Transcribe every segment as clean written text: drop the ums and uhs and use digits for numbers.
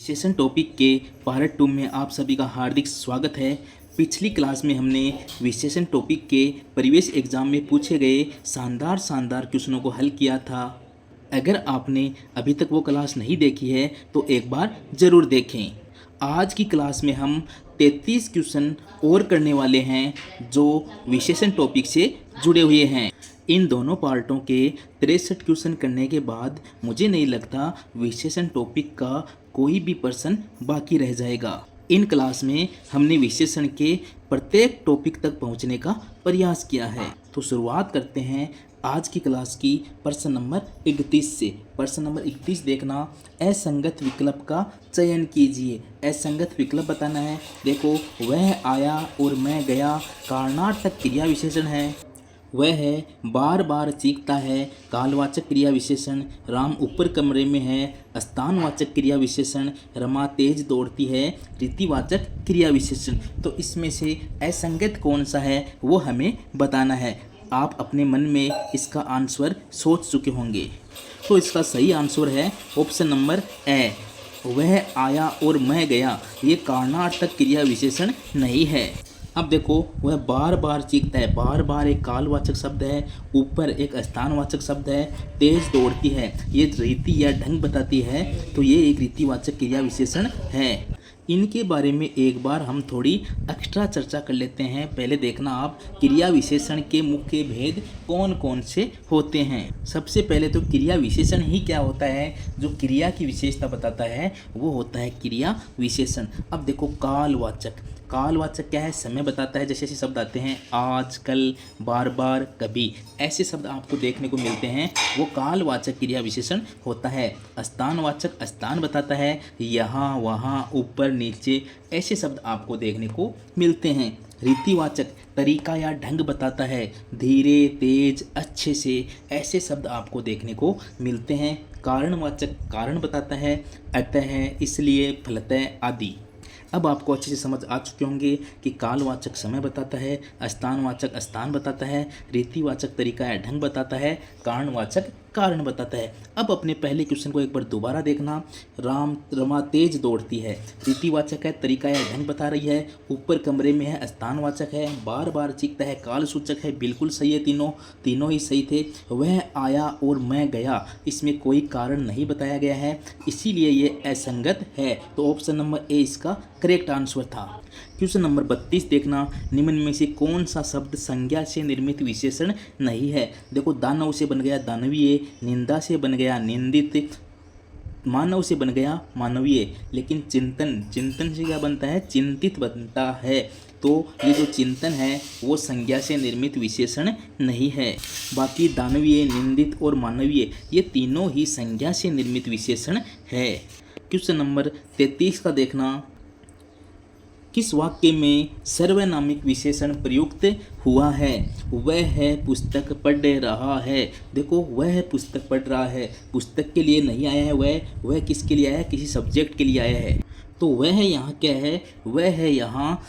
Session topic के part 2 में आप सभी का हार्दिक स्वागत है। पिछली क्लास में हमने विशेषण टॉपिक के परिवेश एग्जाम में पूछे गए शानदार शानदार क्वेश्चनों को हल किया था। अगर आपने अभी तक वो क्लास नहीं देखी है तो एक बार ज़रूर देखें। आज की क्लास में हम 33 क्वेश्चन और करने वाले हैं जो विशेषण टॉपिक से जुड़े हुए हैं। इन दोनों पार्टों के 63 क्वेश्चन करने के बाद मुझे नहीं लगता विशेषण टॉपिक का कोई भी पर्सन बाकी रह जाएगा। इन क्लास में हमने विशेषण के प्रत्येक टॉपिक तक पहुंचने का प्रयास किया है। तो शुरुआत करते हैं आज की क्लास की प्रश्न नंबर 31 से। प्रश्न नंबर 31 देखना, असंगत विकल्प का चयन कीजिए। असंगत विकल्प बताना है। देखो, वह आया और मैं गया कारणार्थक क्रिया विशेषण है। वह है बार बार चीखता है कालवाचक क्रिया विशेषण। राम ऊपर कमरे में है स्थानवाचक क्रिया विशेषण। रमा तेज दौड़ती है रीतिवाचक क्रिया विशेषण। तो इसमें से असंगत कौन सा है वो हमें बताना है। आप अपने मन में इसका आंसर सोच चुके होंगे। तो इसका सही आंसर है ऑप्शन नंबर ए, वह आया और मैं गया। ये कारणार्थक क्रिया विशेषण नहीं है। अब देखो, वह बार बार चीखता है। बार बार एक कालवाचक शब्द है, ऊपर एक स्थानवाचक शब्द है, तेज दौड़ती है, ये रीति या ढंग बताती है। तो ये एक रीतिवाचक क्रिया विशेषण है। इनके बारे में एक बार हम थोड़ी एक्स्ट्रा चर्चा कर लेते हैं। पहले देखना आप क्रिया विशेषण के मुख्य भेद कौन कौन से होते हैं। सबसे पहले तो क्रिया विशेषण ही क्या होता है, जो क्रिया की विशेषता बताता है वो होता है क्रिया विशेषण। अब देखो, कालवाचक। कालवाचक क्या है, समय बताता है। जैसे ऐसे शब्द आते हैं आज, कल, बार बार, कभी, ऐसे शब्द आपको देखने को मिलते हैं, वो कालवाचक क्रिया विशेषण होता है। स्थानवाचक स्थान बताता है, यहाँ, वहाँ, ऊपर, नीचे, ऐसे शब्द आपको देखने को मिलते हैं। रीतिवाचक तरीका या ढंग बताता है, धीरे, तेज, अच्छे से, ऐसे शब्द आपको देखने को मिलते हैं। कारणवाचक कारण बताता है, अतः, इसलिए, फलतः आदि। अब आपको अच्छे से समझ आ चुके होंगे कि कालवाचक समय बताता है, स्थानवाचक स्थान बताता है, रीतिवाचक तरीका या ढंग बताता है, कारणवाचक कारण बताता है। अब अपने पहले क्वेश्चन को एक बार दोबारा देखना। रमा तेज दौड़ती है, रीतिवाचक है, तरीका या ढंग बता रही है, ऊपर कमरे में है, स्थानवाचक है, बार बार चीखता है, कालसूचक है। बिल्कुल सही है, तीनों ही सही थे। वह आया और मैं गया, इसमें कोई कारण नहीं बताया गया है, इसीलिए ये असंगत है। तो ऑप्शन नंबर ए इसका करेक्ट आंसर था। क्वेश्चन नंबर 32 देखना, निम्न में से कौन सा शब्द संज्ञा से निर्मित विशेषण नहीं है। देखो, दानव से बन गया दानवीय, निंदा से बन गया निंदित, मानव से बन गया मानवीय, लेकिन चिंतन से क्या बनता है, चिंतित बनता है। तो ये जो चिंतन है वो संज्ञा से निर्मित विशेषण नहीं है। बाकी दानवीय, निंदित और मानवीय ये तीनों ही संज्ञा से निर्मित विशेषण है। क्वेश्चन नंबर 33 का देखना, किस वाक्य में सर्वनामिक विशेषण प्रयुक्त हुआ है। वह है पुस्तक पढ़ रहा है। देखो, वह पुस्तक पढ़ रहा है, पुस्तक के लिए नहीं आया है। वह किसके लिए आया है, किसी सब्जेक्ट के लिए आया है। तो वह यहाँ क्या है, वह है यहाँ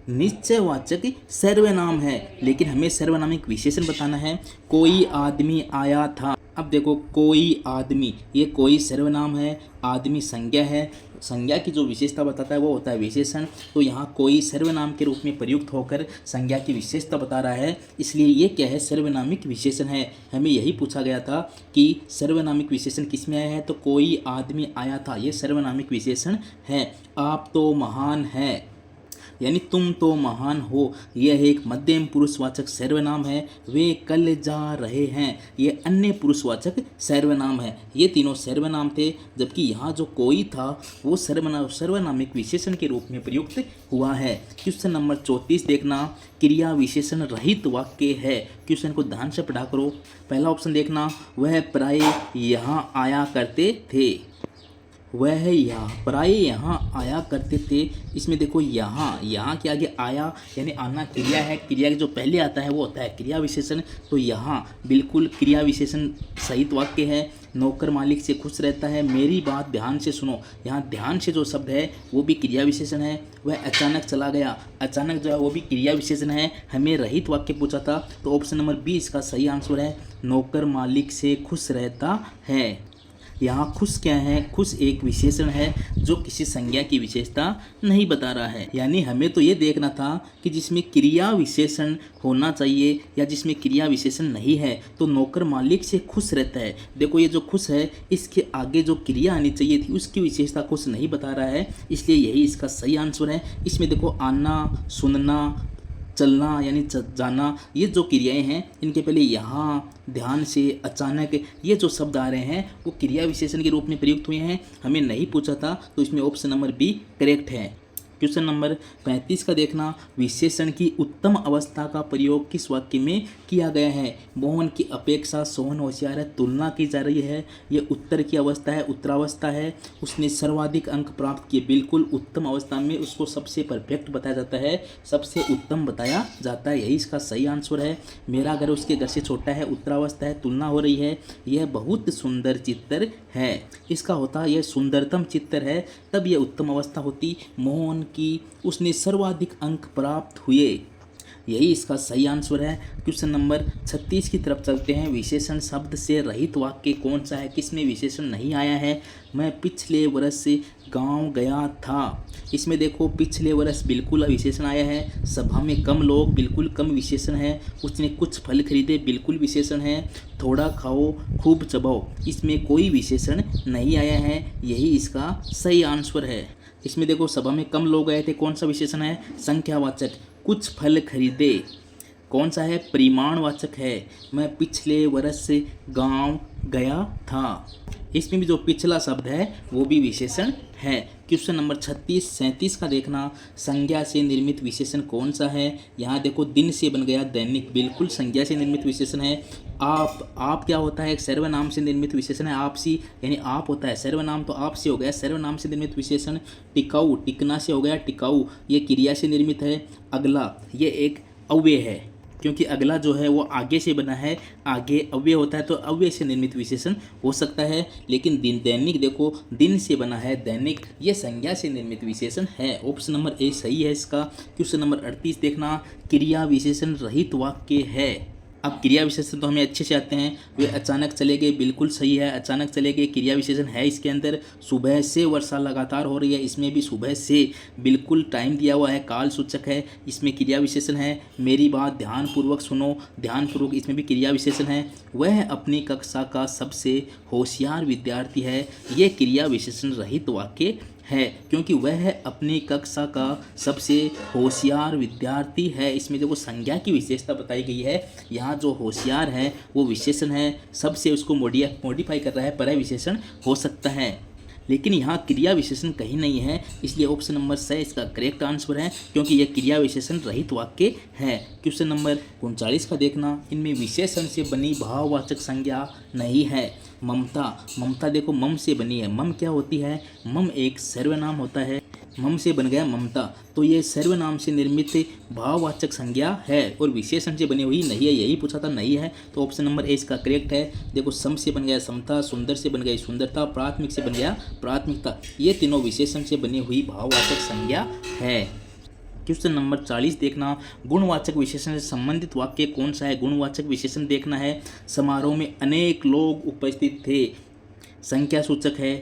निश्चयवाचक सर्वनाम है, लेकिन हमें सर्वनामिक विशेषण बताना है। कोई आदमी आया था। अब देखो, कोई आदमी, ये कोई सर्वनाम है, आदमी संज्ञा है। संज्ञा की जो विशेषता बताता है वो होता है विशेषण। तो यहाँ कोई सर्वनाम के रूप में प्रयुक्त होकर संज्ञा की विशेषता बता रहा है, इसलिए ये क्या है, सर्वनामिक विशेषण है। हमें यही पूछा गया था कि सर्वनामिक विशेषण किस में आया है, तो कोई आदमी आया था, ये सर्वनामिक विशेषण है। आप तो महान हैं, यानी तुम तो महान हो, यह एक मध्यम पुरुषवाचक सर्वनाम है। वे कल जा रहे हैं, ये अन्य पुरुषवाचक सर्वनाम है। ये तीनों सर्वनाम थे, जबकि यहाँ जो कोई था वो सर्वनामिक विशेषण के रूप में प्रयुक्त हुआ है। क्वेश्चन नंबर 34 देखना, क्रिया विशेषण रहित वाक्य है। क्वेश्चन को ध्यान से पढ़ा करो। पहला ऑप्शन देखना, वह प्राय यहाँ आया करते थे। वह प्राय यहाँ आया करते थे। इसमें देखो, यहाँ के आगे आया यानी आना क्रिया है। क्रिया के जो पहले आता है वो होता है क्रिया विशेषण। तो यहाँ बिल्कुल क्रिया विशेषण सहित वाक्य है। नौकर मालिक से खुश रहता है। मेरी बात ध्यान से सुनो, यहाँ ध्यान से जो शब्द है वो भी क्रिया विशेषण है। वह अचानक चला गया, अचानक जो है वो भी क्रिया विशेषण है। हमें रहित वाक्य पूछा था, तो ऑप्शन नंबर बी इसका सही आंसर है। नौकर मालिक से खुश रहता है। यहाँ खुश क्या है, खुश एक विशेषण है जो किसी संज्ञा की विशेषता नहीं बता रहा है। यानी हमें तो ये देखना था कि जिसमें क्रिया विशेषण होना चाहिए या जिसमें क्रिया विशेषण नहीं है तो नौकर मालिक से खुश रहता है। देखो ये जो खुश है इसके आगे जो क्रिया आनी चाहिए थी उसकी विशेषता खुश नहीं बता रहा है, इसलिए यही इसका सही आंसर है। इसमें देखो आना, सुनना, चलना यानी जाना, ये जो क्रियाएं हैं इनके पहले यहाँ, ध्यान से, अचानक, ये जो शब्द आ रहे हैं वो क्रिया विशेषण के रूप में प्रयुक्त हुए हैं। हमें नहीं पूछा था तो इसमें ऑप्शन नंबर बी करेक्ट है। क्वेश्चन नंबर 35 का देखना, विशेषण की उत्तम अवस्था का प्रयोग किस वाक्य में किया गया है। मोहन की अपेक्षा सोहन होशियार है, तुलना की जा रही है, ये उत्तर की अवस्था है, उत्तरावस्था है। उसने सर्वाधिक अंक प्राप्त किए, बिल्कुल उत्तम अवस्था में उसको सबसे परफेक्ट बताया जाता है, सबसे उत्तम बताया जाता है, यही इसका सही आंसर है। मेरा घर उसके घर से छोटा है, उत्तरावस्था है, तुलना हो रही है, यह बहुत सुंदर चित्र है, इसका होता यह सुंदरतम चित्र है, तब यह उत्तम अवस्था होती। मोहन की उसने सर्वाधिक अंक प्राप्त हुए, यही इसका सही आंसर है। क्वेश्चन नंबर 36 की तरफ चलते हैं। विशेषण शब्द से रहित वाक्य कौन सा है, किसमें विशेषण नहीं आया है। मैं पिछले वर्ष से गांव गया था, इसमें देखो पिछले वर्ष बिल्कुल विशेषण आया है। सभा में कम लोग, बिल्कुल कम विशेषण है। उसने कुछ फल खरीदे, बिल्कुल विशेषण है। थोड़ा खाओ खूब चबाओ, इसमें कोई विशेषण नहीं आया है, यही इसका सही आंसर है। इसमें देखो सभा में कम लोग गए थे, कौन सा विशेषण है, संख्यावाचक। कुछ फल खरीदे कौन सा है, परिमाणवाचक है। मैं पिछले वर्ष से गांव गया था, इसमें भी जो पिछला शब्द है वो भी विशेषण है। क्वेश्चन नंबर 36 37 का देखना, संज्ञा से निर्मित विशेषण कौन सा है। यहाँ देखो दिन से बन गया दैनिक, बिल्कुल संज्ञा से निर्मित विशेषण है। आप क्या होता है, एक सर्वनाम से निर्मित विशेषण है। आपसी यानी आप होता है, सर्वनाम तो आप से हो गया, सर्वनाम से निर्मित विशेषण। टिकाऊ, टिकना से हो गया टिकाऊ, ये क्रिया से निर्मित है। अगला, ये एक अव्यय है, क्योंकि अगला जो है वो आगे से बना है, आगे अव्यय होता है तो अव्यय से निर्मित विशेषण हो सकता है। लेकिन दिन, दैनिक देखो दिन से बना है, दैनिक ये संज्ञा से निर्मित विशेषण है। ऑप्शन नंबर ए सही है इसका। क्वेश्चन नंबर 38 देखना, क्रिया विशेषण रहित वाक्य है। अब क्रिया विशेषण तो हमें अच्छे से आते हैं। वे अचानक चले गए, बिल्कुल सही है, अचानक चले गए क्रिया विशेषण है इसके अंदर। सुबह से वर्षा लगातार हो रही है, इसमें भी सुबह से बिल्कुल टाइम दिया हुआ है, काल सूचक है, इसमें क्रिया विशेषण है। मेरी बात ध्यानपूर्वक सुनो, ध्यानपूर्वक, इसमें भी क्रिया विशेषण है। वह अपनी कक्षा का सबसे होशियार विद्यार्थी है, ये क्रिया विशेषण रहित वाक्य है, क्योंकि वह अपनी कक्षा का सबसे होशियार विद्यार्थी है। इसमें जो संज्ञा की विशेषता बताई गई है, यहाँ जो होशियार है वो विशेषण है, सबसे उसको मॉडिफाई कर रहा है, परः विशेषण हो सकता है। लेकिन यहाँ क्रिया विशेषण कहीं नहीं है, इसलिए ऑप्शन नंबर सी इसका करेक्ट आंसर है, क्योंकि यह क्रिया विशेषण रहित वाक्य है। क्वेश्चन नंबर 39 का देखना, इनमें विशेषण से बनी भाववाचक संज्ञा नहीं है। ममता, ममता देखो मम से बनी है। मम क्या होती है, मम एक सर्वनाम होता है, मम से बन गया ममता, तो ये सर्वनाम से निर्मित भाववाचक संज्ञा है और विशेषण से बनी हुई नहीं है, यही पूछा था, नहीं है, तो ऑप्शन नंबर ए इसका करेक्ट है। देखो सम से बन गया समता, सुंदर से बन गई सुंदरता, प्राथमिक से बन गया प्राथमिकता, ये तीनों विशेषण से बनी हुई भाववाचक संज्ञा है। क्वेश्चन नंबर 40 देखना, गुणवाचक विशेषण से संबंधित वाक्य कौन सा है। गुणवाचक विशेषण देखना है। समारोह में अनेक लोग उपस्थित थे, संख्या सूचक है।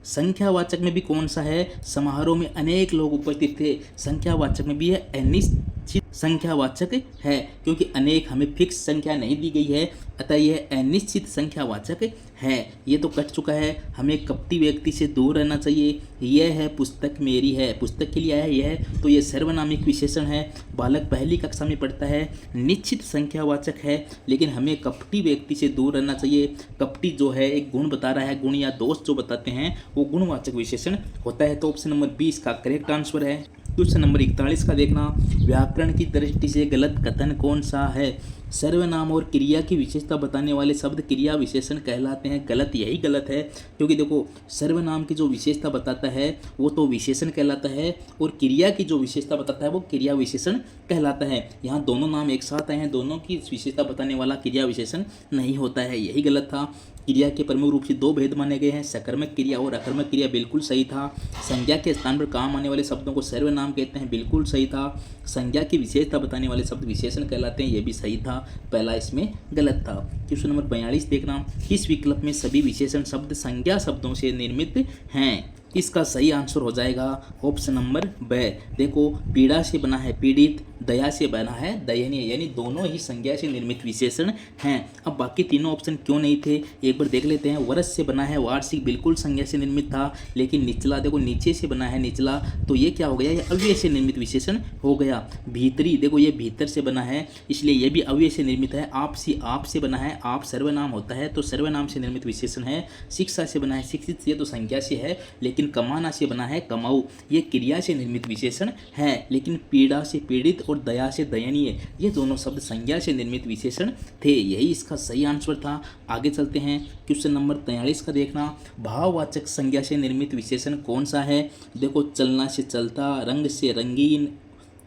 संख्यावाचक में भी कौन सा है, समारोह में अनेक लोग उपस्थित थे, संख्यावाचक में भी है, अनिश्चित संख्यावाचक है, क्योंकि अनेक हमें फिक्स संख्या नहीं दी गई है, अतः यह अनिश्चित संख्यावाचक है। ये तो कट चुका है, हमें कपटी व्यक्ति से दूर रहना चाहिए। यह है पुस्तक मेरी है, पुस्तक के लिए आया यह, तो यह सर्वनामिक विशेषण है। बालक पहली कक्षा में पढ़ता है, निश्चित संख्यावाचक है, लेकिन हमें कपटी व्यक्ति से दूर रहना चाहिए। कपटी जो है एक गुण बता रहा है, गुण या दोष जो बताते हैं वो गुणवाचक विशेषण होता है, तो ऑप्शन नंबर 20 का करेक्ट आंसर है। क्वेश्चन नंबर 41 का देखना, व्याकरण की दृष्टि से गलत कथन कौन सा है। सर्वनाम और क्रिया की विशेषता बताने वाले शब्द क्रिया विशेषण कहलाते हैं। गलत, यही गलत है, क्योंकि देखो सर्वनाम की जो विशेषता बताता है वो तो विशेषण कहलाता है और क्रिया की जो विशेषता बताता है वो क्रिया विशेषण कहलाता है। यहाँ दोनों नाम एक साथ आए हैं, दोनों की विशेषता बताने वाला क्रिया विशेषण नहीं होता है, यही गलत था। क्रिया के प्रमुख रूप से दो भेद माने गए हैं, सकर्मक क्रिया और अकर्मक क्रिया, बिल्कुल सही था। संज्ञा के स्थान पर काम आने वाले शब्दों को सर्वनाम कहते हैं, बिल्कुल सही था। संज्ञा की विशेषता बताने वाले शब्द विशेषण कहलाते हैं, यह भी सही था। पहला इसमें गलत था। क्वेश्चन नंबर 42 देखना, किस विकल्प में सभी विशेषण शब्द संज्ञा शब्दों से निर्मित हैं? इसका सही आंसर हो जाएगा ऑप्शन नंबर ब। देखो, पीड़ा से बना है पीड़ित, दया से बना है दयनीय, यानी दोनों ही संज्ञा से निर्मित विशेषण हैं। अब बाकी तीनों ऑप्शन क्यों नहीं थे एक बार देख लेते हैं। वर्ष से बना है वार्षिक, बिल्कुल संज्ञा से निर्मित था, लेकिन निचला, देखो नीचे से बना है निचला, तो ये क्या हो गया, ये अव्यय से निर्मित विशेषण हो गया। भीतरी, देखो ये भीतर से बना है, इसलिए ये भी अव्यय से निर्मित है। आपसी, आप से बना है, आप सर्वनाम होता है तो सर्वनाम से निर्मित विशेषण है। शिक्षा से बना है शिक्षित, ये तो संज्ञा से है, लेकिन कमाना से बना है कमाऊ, ये क्रिया से निर्मित विशेषण है। लेकिन पीड़ा से पीड़ित और दया से दयनीय, ये दोनों शब्द संज्ञा से निर्मित विशेषण थे। यही इसका सही आंसर था। आगे चलते हैं, क्वेश्चन नंबर 43 का देखना, भाववाचक संज्ञा से निर्मित विशेषण कौन सा है? देखो, चलना से चलता, रंग से रंगीन,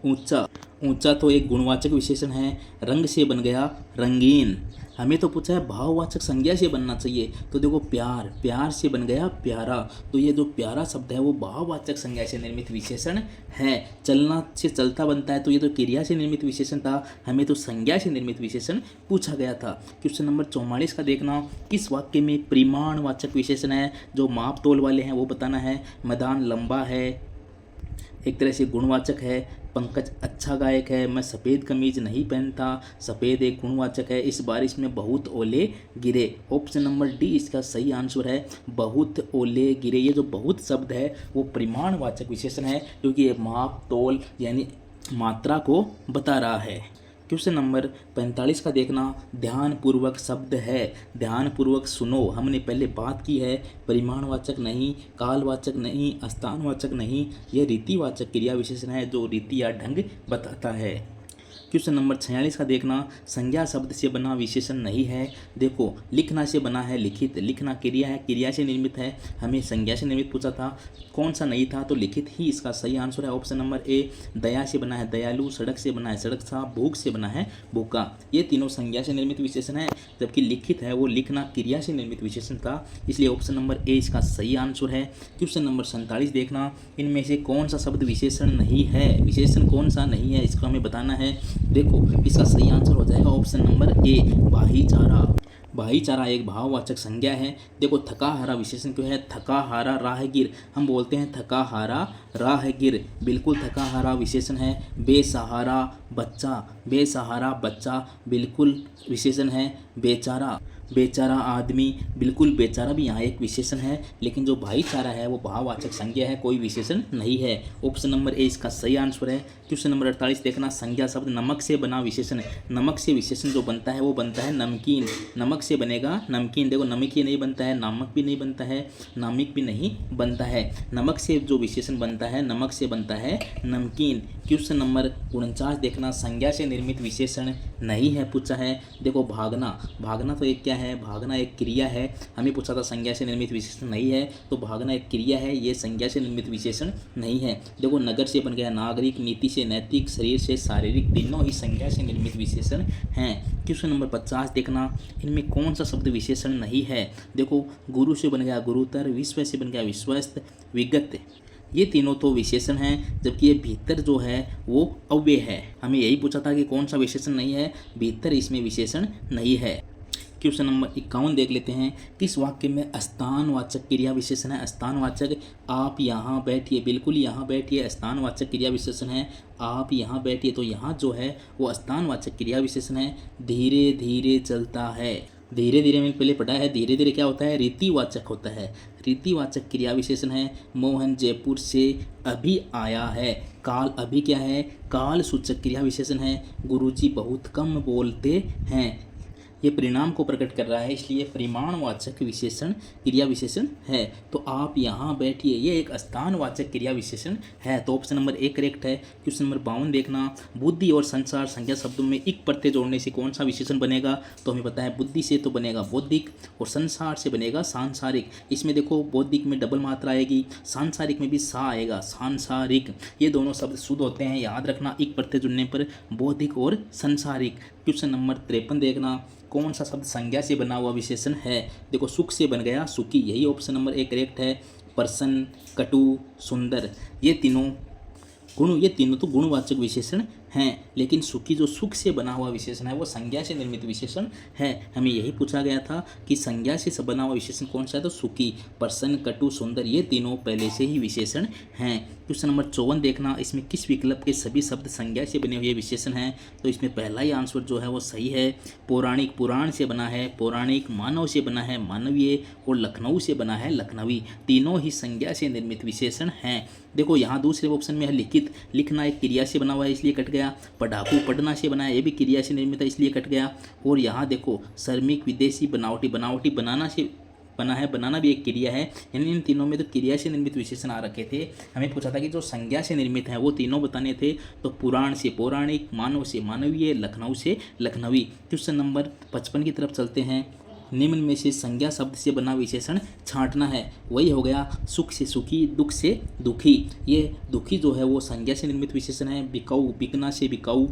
ऊंचा, ऊंचा तो एक गुणवाचक विशेषण है, रंग से बन गया रंगीन। हमें तो पूछा है भाववाचक संज्ञा से बनना चाहिए, तो देखो प्यार, प्यार से बन गया प्यारा, तो ये जो प्यारा शब्द है वो भाववाचक संज्ञा से निर्मित विशेषण है। चलना से चलता बनता है, तो ये तो क्रिया से निर्मित विशेषण था, हमें तो संज्ञा से निर्मित विशेषण पूछा गया था। क्वेश्चन नंबर 44 का देखना, किस वाक्य में परिमाणवाचक विशेषण है? जो माप तोल वाले हैं वो बताना है। मैदान लंबा है, एक तरह से गुणवाचक है। पंकज अच्छा गायक है। मैं सफ़ेद कमीज नहीं पहनता, सफ़ेद एक गुणवाचक है। इस बारिश में बहुत ओले गिरे। ऑप्शन नंबर डी इसका सही आंसर है, बहुत ओले गिरे। ये जो बहुत शब्द है वो परिमाणवाचक विशेषण है, क्योंकि ये माप तोल यानी मात्रा को बता रहा है। क्वेश्चन नंबर 45 का देखना, ध्यानपूर्वक शब्द है, ध्यानपूर्वक सुनो। हमने पहले बात की है, परिमाणवाचक नहीं, कालवाचक नहीं, स्थानवाचक नहीं, यह रीतिवाचक क्रिया विशेषण है जो रीति या ढंग बताता है। क्वेश्चन नंबर 46 का देखना, संज्ञा शब्द से बना विशेषण नहीं है। देखो, लिखना से बना है लिखित, लिखना क्रिया है, क्रिया से निर्मित है, हमें संज्ञा से निर्मित पूछा था, कौन सा नहीं था, तो लिखित ही इसका सही आंसर है। Option number A. दया से बना है दयालु, सड़क से बना है सड़क सा, भूख से बना है भूखा, ये तीनों संज्ञा से निर्मित विशेषण है, जबकि लिखित है वो लिखना क्रिया से निर्मित विशेषण था, इसलिए ऑप्शन नंबर ए इसका सही आंसर है। क्वेश्चन नंबर 47 देखना, इनमें से कौन सा शब्द विशेषण नहीं है? विशेषण कौन सा नहीं है इसको हमें बताना है। देखो, इसका सही आंसर हो जाएगा ऑप्शन नंबर ए, भाईचारा। भाईचारा एक भाववाचक संज्ञा है। देखो, थका हारा विशेषण क्यों है? थका हारा राहगीर, हम बोलते हैं थका हारा राहगीर, बिल्कुल थका हारा विशेषण है। बेसहारा बच्चा, बेसहारा बच्चा बिल्कुल विशेषण है। बेचारा, बेचारा आदमी, बिल्कुल बेचारा भी यहाँ एक विशेषण है, लेकिन जो भाईचारा है वो भाववाचक संज्ञा है, कोई विशेषण नहीं है। ऑप्शन नंबर ए इसका सही आंसर है। क्वेश्चन नंबर 48 देखना, संज्ञा शब्द नमक से बना विशेषण है। नमक से विशेषण जो बनता है वो बनता है नमकीन, नमक से बनेगा नमकीन। देखो, नमक ही नहीं बनता है, नामक भी नहीं बनता है, नामिक भी नहीं बनता है, नमक से जो विशेषण बनता है नमक से बनता है नमकीन। क्वेश्चन नंबर 49 देखना, संज्ञा से निर्मित विशेषण नहीं है पूछा है। देखो, भागना, भागना तो एक क्या है? भागना एक क्रिया है, हमें पूछा था संज्ञा से निर्मित विशेषण नहीं है, तो भागना एक क्रिया है, ये संज्ञा से निर्मित विशेषण नहीं है। देखो, नगर से बन गया नागरिक, नीति से नैतिक, शरीर से शारीरिक, तीनों ही संज्ञा से निर्मित विशेषण हैं। क्वेश्चन नंबर 50 देखना, इनमें कौन सा शब्द विशेषण नहीं है? देखो, गुरु से बन गया गुरुतर, विश्व से बन गया विश्वस्त, विगत, ये तीनों तो विशेषण हैं, जबकि ये भीतर जो है वो अव्यय है। हमें यही पूछा था कि कौन सा विशेषण नहीं है, भीतर इसमें विशेषण नहीं है। क्वेश्चन नंबर 51 देख लेते हैं, किस वाक्य में स्थानवाचक क्रिया विशेषण है? स्थानवाचक, आप यहाँ बैठिए, बिल्कुल यहाँ बैठिए, स्थानवाचक क्रिया विशेषण है। आप यहाँ बैठिए, तो यहाँ जो है वो स्थानवाचक क्रिया विशेषण है। धीरे धीरे चलता है, धीरे धीरे मैंने पहले पढ़ा है, धीरे धीरे क्या होता है? रीतिवाचक होता है, रीतिवाचक क्रिया विशेषण है। मोहन जयपुर से अभी आया है, काल, अभी क्या है? काल सूचक क्रिया विशेषण है। गुरुजी बहुत कम बोलते हैं, ये परिणाम को प्रकट कर रहा है, इसलिए परिमाणवाचक विशेषण क्रिया विशेषण है। तो आप यहाँ बैठिए, ये एक स्थानवाचक क्रिया विशेषण है, तो ऑप्शन नंबर ए करेक्ट है। क्वेश्चन नंबर 52 देखना, बुद्धि और संसार संज्ञा शब्दों में इक प्रत्यय जोड़ने से कौन सा विशेषण बनेगा? तो हमें पता है, बुद्धि से तो बनेगा बौद्धिक और संसार से बनेगा सांसारिक। इसमें देखो, बौद्धिक में डबल मात्रा आएगी, सांसारिक में भी सा आएगा, सांसारिक। ये दोनों शब्द शुद्ध होते हैं, याद रखना, इक प्रत्यय जुड़ने पर बौद्धिक और संसारिक। क्वेश्चन नंबर 53 देखना, कौन सा शब्द संज्ञा से बना हुआ विशेषण है? देखो, सुख से बन गया सुखी, यही ऑप्शन नंबर ए करेक्ट है। प्रसन्न, कटु, सुंदर, ये तीनों तो गुणवाचक विशेषण हैं, लेकिन सुखी जो सुख से बना हुआ विशेषण है वो संज्ञा से निर्मित विशेषण है। हमें यही पूछा गया था कि संज्ञा से बना हुआ विशेषण कौन सा है, तो सुखी, प्रसन्न, कटु, सुंदर, ये तीनों पहले से ही विशेषण हैं। क्वेश्चन नंबर 54 देखना, इसमें किस विकल्प के सभी शब्द संज्ञा से बने हुए विशेषण हैं, तो इसमें पहला ही आंसर जो है वो सही है। पौराणिक पुराण से बना है, पौराणिक मानव से बना है मानवीय, और लखनऊ से बना है लखनवी, तीनों ही संज्ञा से निर्मित विशेषण हैं। देखो यहाँ दूसरे ऑप्शन में है लिखित, लिखना एक क्रिया से बना हुआ है इसलिए कट गया। पढ़ाकू, पढ़ना से बना है, ये भी क्रिया से निर्मित है इसलिए कट गया। और यहाँ देखो श्रमिक, विदेशी, बनावटी, बनावटी बनाना से बना है, बनाना भी एक क्रिया है, यानी इन तीनों में तो क्रिया से निर्मित विशेषण आ रखे थे। हमें पूछा था कि जो संज्ञा से निर्मित है वो तीनों बताने थे, तो पुराण से पौराणिक, मानव से मानवीय, लखनऊ से लखनवी। क्वेश्चन नंबर 55 की तरफ चलते हैं। निम्न में से संज्ञा शब्द से बना विशेषण छांटना है, वही हो गया सुख से सुखी, दुख से दुखी। ये दुखी जो है वो संज्ञा से निर्मित विशेषण है। बिकाऊ, बिकना से बिकाऊ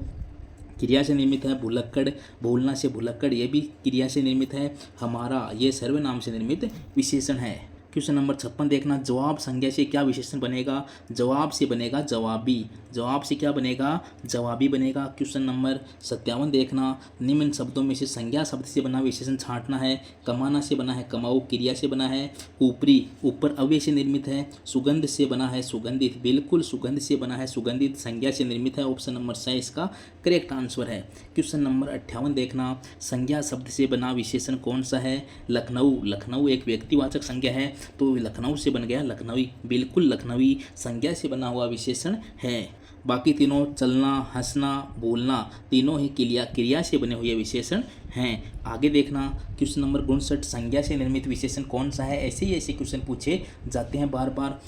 क्रिया से निर्मित है। भुलक्कड़, भूलना से भुलक्कड़, ये भी क्रिया से निर्मित है। हमारा, ये सर्वनाम से निर्मित विशेषण है। क्वेश्चन नंबर 56 देखना, जवाब संज्ञा से क्या विशेषण बनेगा, जवाब से बनेगा जवाबी, जवाब से क्या बनेगा, जवाबी बनेगा। क्वेश्चन नंबर 57 देखना, निम्न शब्दों में से संज्ञा शब्द से बना विशेषण छांटना है। कमाना से बना है कमाऊ, क्रिया से बना है। ऊपरी, ऊपर अव्यय से निर्मित है। सुगंध से बना है सुगंधित, बिल्कुल सुगंध से बना है सुगंधित, संज्ञा से निर्मित है। ऑप्शन नंबर 6 इसका करेक्ट आंसर है। क्वेश्चन नंबर 58 देखना, संज्ञा शब्द से बना विशेषण कौन सा है, लखनऊ, लखनऊ एक व्यक्तिवाचक संज्ञा है तो लखनऊ से बन गया लखनवी, बिल्कुल लखनवी संज्ञा से बना हुआ विशेषण है। बाकी तीनों चलना, हंसना, बोलना, तीनों ही क्रिया से बने हुए विशेषण हैं। आगे देखना, क्वेश्चन नंबर 59, संज्ञा से निर्मित विशेषण कौन सा है। ऐसे ही ऐसे क्वेश्चन पूछे जाते हैं बार बार।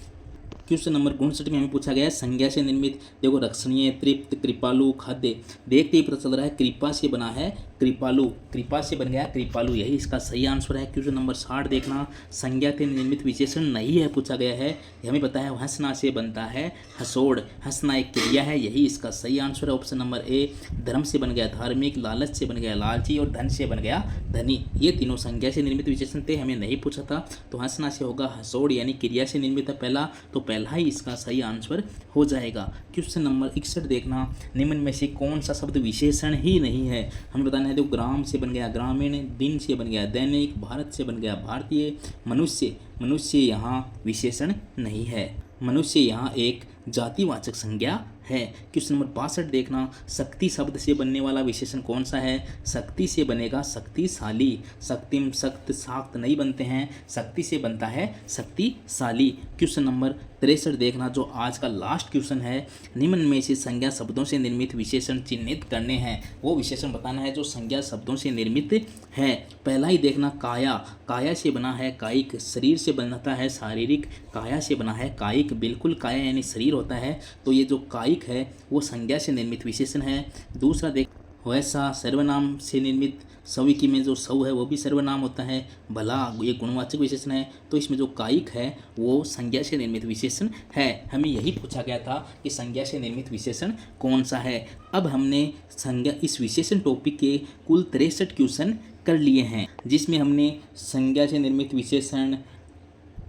क्वेश्चन नंबर 59 में हमें पूछा गया है संज्ञा से निर्मित, देखो रक्षणीय, तृप्त, कृपालु, खाद्य, देखते ही पता चल रहा है कृपा से बना है कृपालु, कृपा से बन गया कृपालु, यही इसका सही आंसर है। क्वेश्चन नंबर 60 देखना, संज्ञा से निर्मित विशेषण नहीं है पूछा गया है, हमें पता है हंसना से बनता है हसोड़, हंसना एक क्रिया है, यही इसका सही आंसर है। ऑप्शन नंबर ए, धर्म से बन गया धार्मिक, लालच से बन गया लालची, और धन से बन गया धनी, ये तीनों संज्ञा से निर्मित विशेषण थे, हमें नहीं पूछा था, तो हंसना से होगा हसोड़, यानी क्रिया से निर्मित है पहला, तो पहला ही इसका सही आंसर हो जाएगा। क्वेश्चन नंबर 61 देखना, निम्न में से कौन सा शब्द विशेषण ही नहीं है, हमें बताना है। तो ग्राम से बन गया ग्रामीण, दिन से बन गया दैनिक, भारत से बन गया भारतीय, मनुष्य, मनुष्य यहाँ विशेषण नहीं है, मनुष्य यहाँ एक जातिवाचक संज्ञा है। क्वेश्चन नंबर 62 देखना, शक्ति शब्द से बनने वाला विशेषण कौन सा है, शक्ति से बनेगा शक्तिशाली, शक्तिम, शक्त, शाक्त नहीं बनते हैं, शक्ति से बनता है शक्तिशाली। क्वेश्चन नंबर 63 देखना, जो आज का लास्ट क्वेश्चन है, निम्न में से संज्ञा शब्दों से निर्मित विशेषण चिन्हित करने हैं, वो विशेषण बताना है जो संज्ञा शब्दों से निर्मित है। पहला ही देखना, काया, काया से बना है कायिक, शरीर से बनता है शारीरिक, काया से बना है कायिक, बिल्कुल काया यानी शरीर होता है, तो ये जो कायिक है वो संज्ञा से निर्मित विशेषण है। दूसरा देख, वैसा सर्वनाम से निर्मित, सविकी में जो सौ है वो भी सर्वनाम होता है। भला, ये गुणवाचक विशेषण है, तो इसमें जो कायिक है वो संज्ञा से निर्मित विशेषण है। हमें यही पूछा गया था कि संज्ञा से निर्मित विशेषण कौन सा है। अब हमने संज्ञा, इस विशेषण टॉपिक के कुल 63 क्वेश्चन कर लिए हैं, जिसमें हमने संज्ञा से निर्मित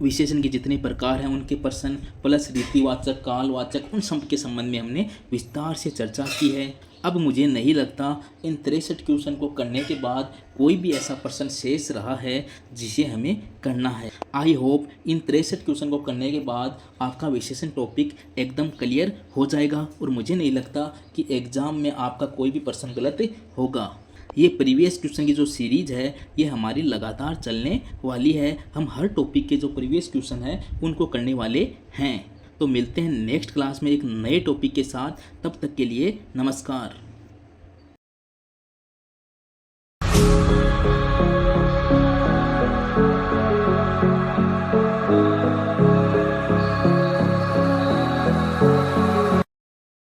विशेषण के जितने प्रकार हैं उनके प्रश्न प्लस रीतिवाचक, कालवाचक, उन सब के संबंध में हमने विस्तार से चर्चा की है। अब मुझे नहीं लगता इन 63 क्वेश्चन को करने के बाद कोई भी ऐसा प्रश्न शेष रहा है जिसे हमें करना है। आई होप इन 63 क्वेश्चन को करने के बाद आपका विशेषण टॉपिक एकदम क्लियर हो जाएगा, और मुझे नहीं लगता कि एग्ज़ाम में आपका कोई भी प्रश्न गलत होगा। ये प्रीवियस क्वेश्चन की जो सीरीज है ये हमारी लगातार चलने वाली है, हम हर टॉपिक के जो प्रीवियस क्वेश्चन है उनको करने वाले हैं। तो मिलते हैं नेक्स्ट क्लास में एक नए टॉपिक के साथ, तब तक के लिए नमस्कार।